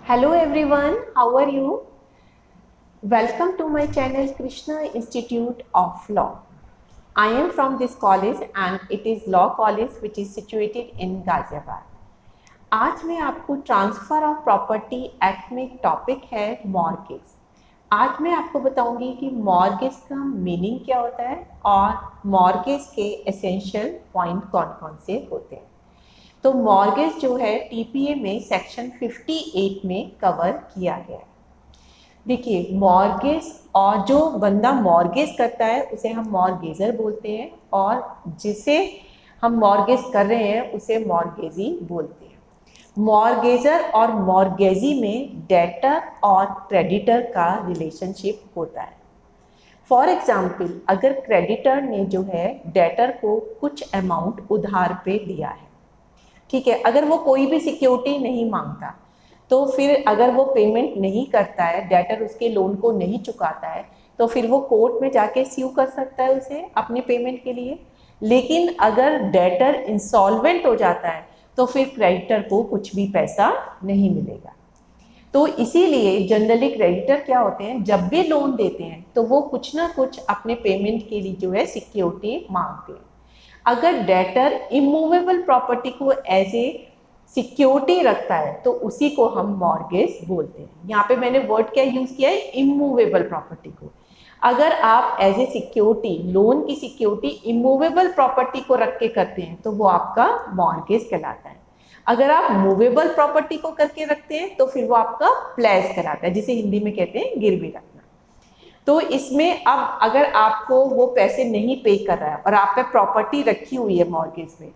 Hello everyone, how are you? Welcome to my channel Krishna Institute of Law. I am from this college and it is Law College which is situated in Ghaziabad. आज मैं आपको transfer of property act में एक topic है mortgage. आज मैं आपको बताऊंगी कि मॉर्गेज का मीनिंग क्या होता है और मॉर्गेज के एसेंशियल पॉइंट कौन कौन से होते हैं। तो मॉर्गेज जो है टीपीए में सेक्शन 58 में कवर किया गया है। देखिए मॉर्गेज और जो बंदा मॉर्गेज करता है उसे हम मॉर्गेजर बोलते हैं और जिसे हम मॉर्गेज कर रहे हैं उसे मॉर्गेजी बोलते हैं। मॉर्गेजर और मॉर्गेजी में डेटर और क्रेडिटर का रिलेशनशिप होता है। फॉर एग्जाम्पल अगर क्रेडिटर ने जो है डेटर को कुछ अमाउंट उधार पे दिया है, ठीक है, अगर वो कोई भी सिक्योरिटी नहीं मांगता तो फिर अगर वो पेमेंट नहीं करता है, डेटर उसके लोन को नहीं चुकाता है, तो फिर वो कोर्ट में जाके स्यू कर सकता है उसे अपनी पेमेंट के लिए। लेकिन अगर डेटर इंसॉल्वेंट हो जाता है तो फिर क्रेडिटर को कुछ भी पैसा नहीं मिलेगा। तो इसीलिए जनरली क्रेडिटर क्या होते हैं, जब भी लोन देते हैं तो वो कुछ ना कुछ अपने पेमेंट के लिए जो है सिक्योरिटी मांगते हैं। अगर डेटर इमूवेबल प्रॉपर्टी को एज ए सिक्योरिटी रखता है तो उसी को हम मॉर्गेज बोलते हैं। यहाँ पे मैंने वर्ड क्या यूज़ किया है, इमूवेबल प्रॉपर्टी को। अगर आप एज ए सिक्योरिटी लोन की सिक्योरिटी इमूवेबल प्रॉपर्टी को रख के करते हैं तो वो आपका मॉर्गेज कहलाता है। अगर आप मूवेबल प्रॉपर्टी को करके रखते हैं तो फिर वो आपका प्लेज कहलाता है, जिसे हिंदी में कहते हैं गिरवी रखना। तो इसमें अब अगर आपको वो पैसे नहीं पे कर रहा है और आप पे प्रॉपर्टी रखी हुई है मॉर्गेज में,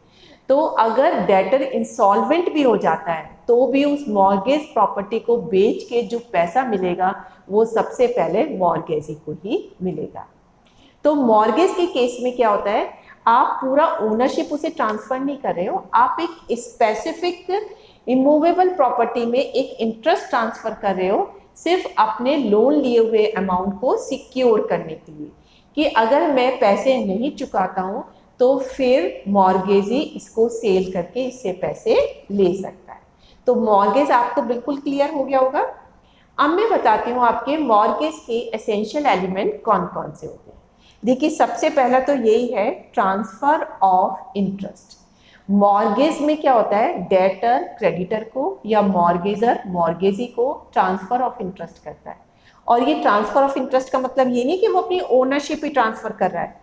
तो अगर डेटर इंसॉल्वेंट भी हो जाता है तो भी उस मॉर्गेज प्रॉपर्टी को बेच के जो पैसा मिलेगा वो सबसे पहले मॉर्गेजी को ही मिलेगा। तो मॉर्गेज के केस में क्या होता है, आप पूरा ओनरशिप उसे ट्रांसफर नहीं कर रहे हो, आप एक स्पेसिफिक इमूवेबल प्रॉपर्टी में एक इंटरेस्ट ट्रांसफर कर रहे हो, सिर्फ अपने लोन लिए हुए अमाउंट को सिक्योर करने के लिए कि अगर मैं पैसे नहीं चुकाता हूँ तो फिर मॉर्गेजी इसको सेल करके इससे पैसे ले सकता है। तो मॉर्गेज आपको बिल्कुल क्लियर हो गया होगा। अब मैं बताती हूँ आपके मॉर्गेज के एसेंशियल एलिमेंट कौन कौन से होते हैं। देखिए सबसे पहला तो यही है ट्रांसफर ऑफ इंटरेस्ट। मॉर्गेज में क्या होता है, डेटर क्रेडिटर को या मॉर्गेजर मॉर्गेजी को ट्रांसफर ऑफ इंटरेस्ट करता है। और ये ट्रांसफर ऑफ इंटरेस्ट का मतलब ये नहीं कि वो अपनी ओनरशिप ही ट्रांसफर कर रहा है,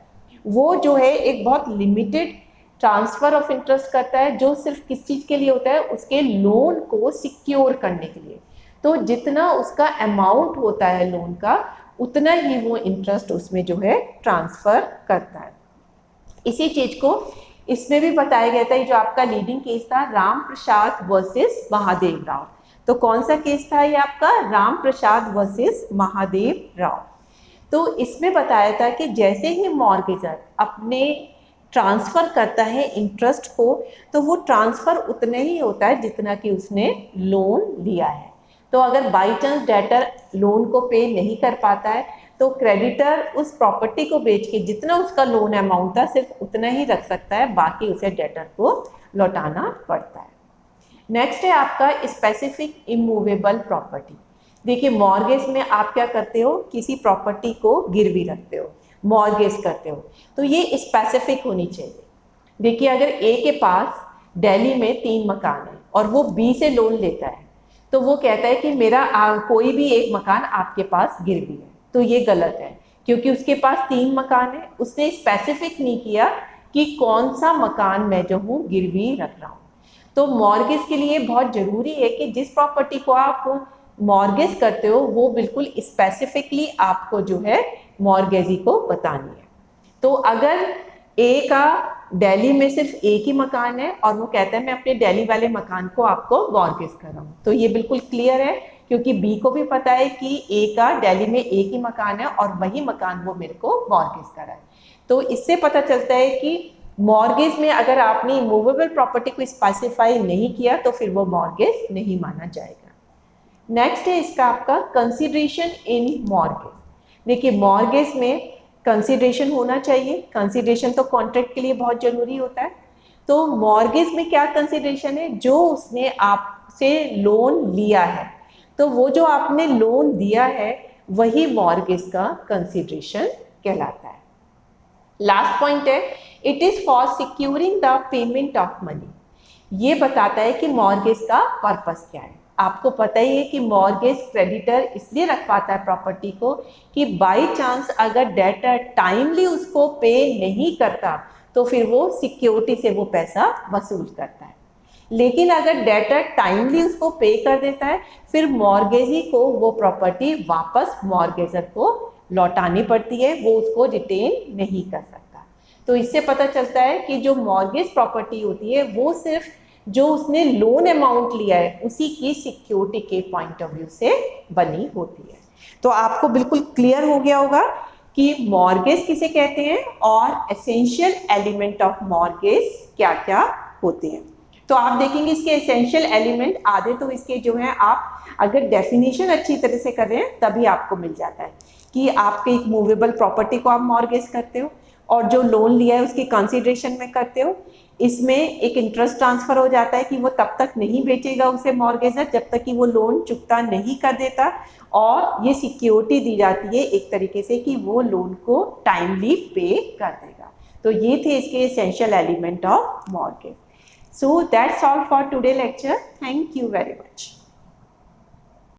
वो जो है एक बहुत लिमिटेड ट्रांसफर ऑफ इंटरेस्ट करता है जो सिर्फ किस चीज़ के लिए होता है, उसके लोन को सिक्योर करने के लिए। तो जितना उसका अमाउंट होता है लोन का उतना ही वो इंटरेस्ट उसमें जो है ट्रांसफ़र करता है। इसी चीज़ को इसमें भी बताया गया था, जो आपका लीडिंग केस था राम प्रसाद वर्सेस महादेव राव। तो कौन सा केस था ये आपका, राम प्रसाद वर्सेस महादेव राव। तो इसमें बताया था कि जैसे ही मॉर्गेजर अपने ट्रांसफ़र करता है इंटरेस्ट को तो वो ट्रांसफ़र उतना ही होता है जितना कि उसने लोन लिया है। तो अगर बाई चांस डेटर लोन को पे नहीं कर पाता है तो क्रेडिटर उस प्रॉपर्टी को बेच के जितना उसका लोन अमाउंट था सिर्फ उतना ही रख सकता है, बाकी उसे डेटर को लौटाना पड़ता है। नेक्स्ट है आपका स्पेसिफिक इमूवेबल प्रॉपर्टी। देखिए मॉर्गेज में आप क्या करते हो, किसी प्रॉपर्टी को गिरवी रखते हो, मॉर्गेज करते हो, तो ये स्पेसिफिक होनी चाहिए। देखिए अगर ए के पास दिल्ली में 3 मकान है और वो बी से लोन लेता है तो वो कहता है कि मेरा कोई भी एक मकान आपके पास गिरवी है, तो ये गलत है क्योंकि उसके पास 3 मकान है, उसने स्पेसिफिक नहीं किया कि कौन सा मकान मैं जो हूँ गिरवी रख रहा हूँ। तो मॉर्गेज के लिए बहुत ज़रूरी है कि जिस प्रॉपर्टी को आप मॉर्गेज करते हो वो बिल्कुल स्पेसिफिकली आपको जो है मॉर्गेजी को बतानी है। तो अगर ए का दिल्ली में सिर्फ एक ही मकान है और वो कहता है मैं अपने दिल्ली वाले मकान को आपको मॉर्गेज कर रहा हूँ, तो ये बिल्कुल क्लियर है क्योंकि बी को भी पता है कि ए का दिल्ली में एक ही मकान है और वही मकान वो मेरे को मॉर्गेज कर रहा है। तो इससे पता चलता है कि मॉर्गेज में अगर आपने इमूवेबल प्रॉपर्टी को स्पेसिफाई नहीं किया तो फिर वो मॉर्गेज नहीं माना जाएगा। नेक्स्ट है इसका आपका कंसिडरेशन इन मॉर्गेज। देखिए मॉर्गेज में कंसिडरेशन होना चाहिए, कंसिडरेशन तो कॉन्ट्रैक्ट के लिए बहुत ज़रूरी होता है। तो मॉर्गेज में क्या कंसिडरेशन है, जो उसने आपसे लोन लिया है तो वो जो आपने लोन दिया है वही मॉर्गेज का कंसिडरेशन कहलाता है। लास्ट पॉइंट है, it is for securing the payment of money. ये बताता है कि मॉर्गेज का पर्पस क्या है। आपको पता ही है कि मॉर्गेज क्रेडिटर इसलिए रखवाता है प्रॉपर्टी को कि बाय चांस अगर डेटर टाइमली उसको पे नहीं करता तो फिर वो सिक्योरिटी से वो पैसा वसूल करता है। लेकिन अगर डेटर टाइमली उसको पे कर देता है फिर मॉर्गेजी को वो प्रॉपर्टी वापस मॉर्गेजर को लौटानी पड़ती है, वो उसको रिटेन नहीं कर सकता। तो इससे पता चलता है कि जो मॉर्गेज प्रॉपर्टी होती है वो सिर्फ जो उसने लोन अमाउंट लिया है उसी की सिक्योरिटी के पॉइंट ऑफ व्यू से बनी होती है। तो आपको बिल्कुल क्लियर हो गया होगा कि मॉर्गेज किसे कहते हैं और एसेंशियल एलिमेंट ऑफ मॉर्गेज क्या क्या होते हैं। तो आप देखेंगे इसके एसेंशियल एलिमेंट आधे तो इसके जो हैं आप अगर डेफिनेशन अच्छी तरह से कर रहे हैं तभी आपको मिल जाता है कि आपके एक मूवेबल प्रॉपर्टी को आप मॉर्गेज करते हो और जो लोन लिया है उसकी कंसिडरेशन में करते हो। इसमें एक इंटरेस्ट ट्रांसफर हो जाता है कि वो तब तक नहीं बेचेगा उसे मॉर्गेजर जब तक कि वो लोन चुकता नहीं कर देता, और ये सिक्योरिटी दी जाती है एक तरीके से कि वो लोन को टाइमली पे कर देगा। तो ये थे इसके essential element of mortgage. So that's all for today lecture. Thank you very much.